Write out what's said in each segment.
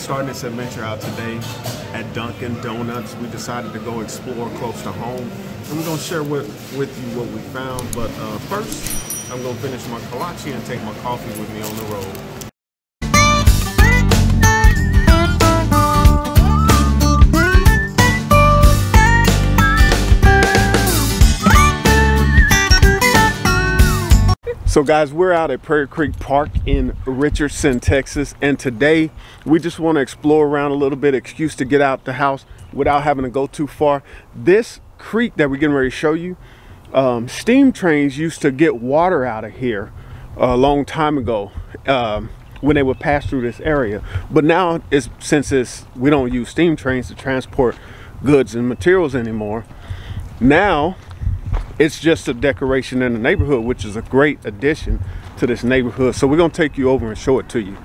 starting this adventure out today at Dunkin' Donuts. We decided to go explore close to home. And we're gonna share with you what we found. But first, I'm gonna finish my kolache and take my coffee with me on the road. So guys, we're out at Prairie Creek Park in Richardson, Texas, and today we just want to explore around a little bit, excuse to get out the house without having to go too far. This creek that we're getting ready to show you, steam trains used to get water out of here a long time ago when they would pass through this area. But now, we don't use steam trains to transport goods and materials anymore, now it's just a decoration in the neighborhood, which is a great addition to this neighborhood. So we're gonna take you over and show it to you.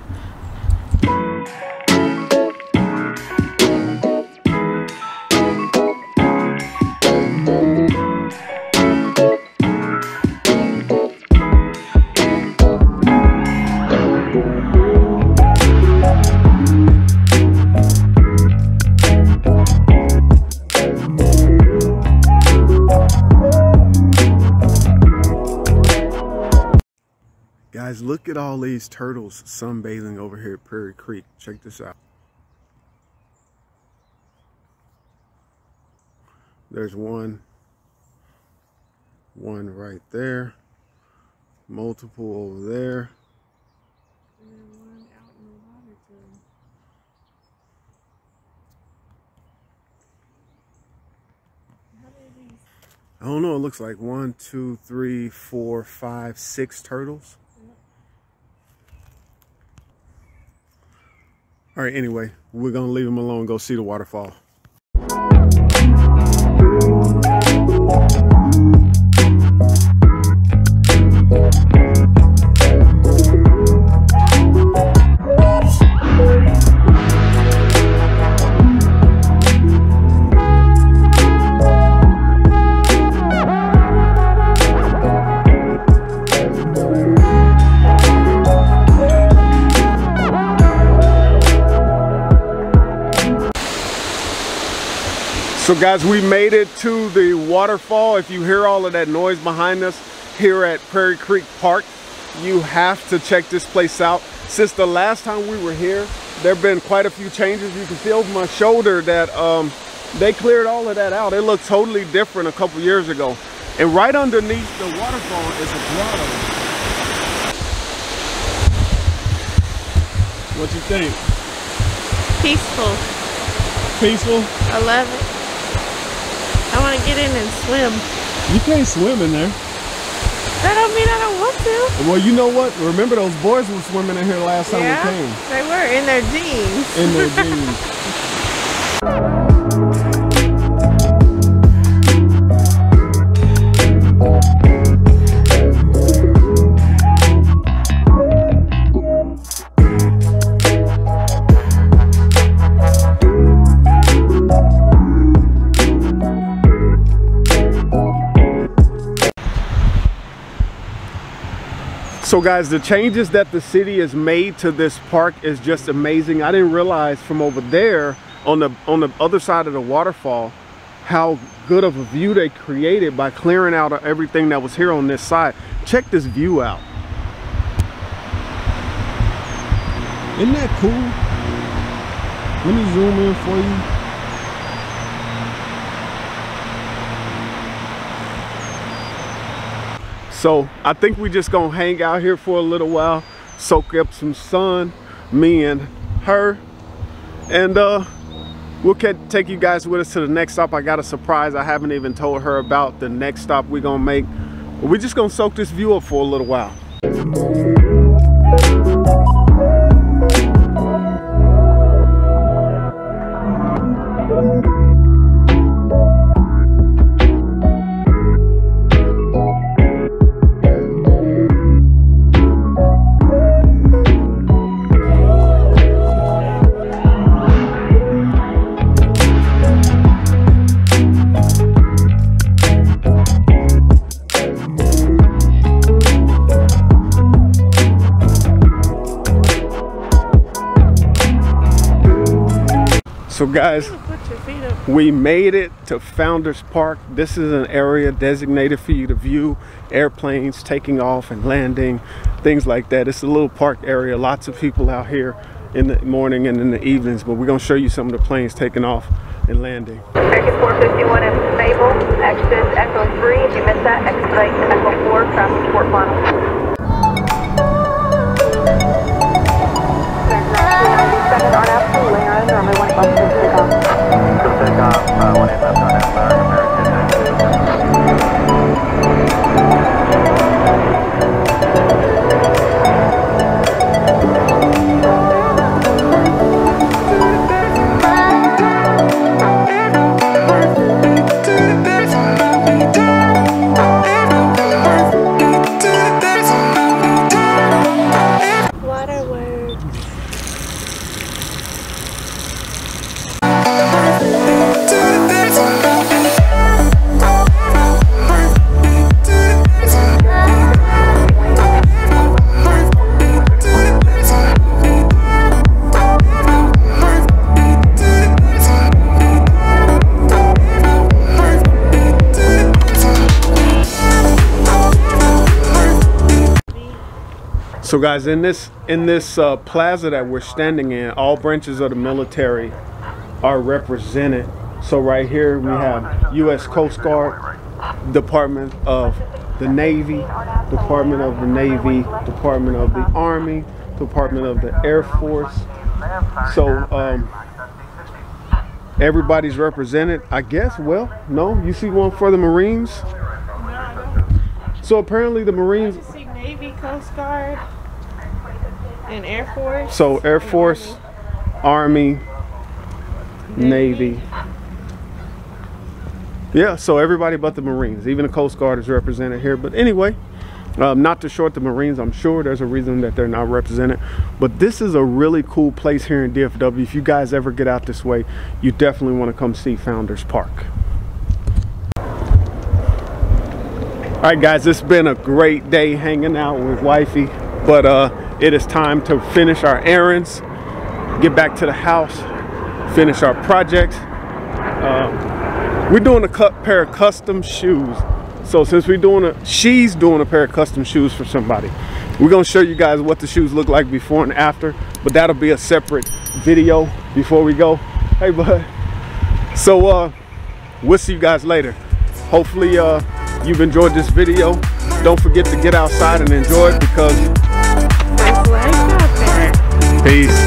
Guys, look at all these turtles sunbathing over here at Prairie Creek. Check this out. There's one right there, multiple over there. And one out in the water too. How many of these? I don't know, it looks like 1, 2, 3, 4, 5, 6 turtles. All right, anyway, we're gonna leave them alone, go see the waterfall. So guys, we made it to the waterfall. If you hear all of that noise behind us here at Prairie Creek Park, you have to check this place out. Since the last time we were here, there have been quite a few changes. You can see over my shoulder that they cleared all of that out. It looked totally different a couple years ago. And right underneath the waterfall is a grotto. What you think? Peaceful. Peaceful? I love it. I want to get in and swim. You can't swim in there. That don't mean I don't want to. Well, you know what? Remember those boys were swimming in here last time we came. They were in their jeans. In their jeans. So guys, the changes that the city has made to this park is just amazing. I didn't realize from over there on the other side of the waterfall how good of a view they created by clearing out everything that was here on this side. Check this view out. Isn't that cool? Let me zoom in for you. So I think we just gonna hang out here for a little while, soak up some sun, me and her, and we'll take you guys with us to the next stop. I got a surprise I haven't even told her about the next stop we're gonna make. We're just gonna soak this view up for a little while. So guys, Put your feet up. we made it to Founders Park. This is an area designated for you to view airplanes taking off and landing, things like that. It's a little park area. Lots of people out here in the morning and in the evenings, but we're gonna show you some of the planes taking off and landing. American 451 is stable. Exit Echo 3. If you miss that, exit Echo 4, traffic port funnel. So guys, in this plaza that we're standing in, all branches of the military are represented. So right here we have U.S. Coast Guard, Department of the Navy, Department of the Navy, Department of the Army, Department of the Air Force. So everybody's represented, I guess. Well, no, you see one for the Marines? So apparently the Marines. I see Navy, Coast Guard, and Air Force. So Air Force, Army, Navy. Yeah, so everybody but the Marines. Even the Coast Guard is represented here. But anyway, not to short the Marines, I'm sure there's a reason that they're not represented. But this is a really cool place here in DFW. If you guys ever get out this way, you definitely want to come see Founders Park. All right, guys, it's been a great day hanging out with wifey, but it is time to finish our errands, get back to the house, finish our project. We're doing a pair of custom shoes. So since she's doing a pair of custom shoes for somebody, we're gonna show you guys what the shoes look like before and after, but that'll be a separate video before we go. Hey, bud. So we'll see you guys later. Hopefully you've enjoyed this video. Don't forget to get outside and enjoy it because It's life out there. peace.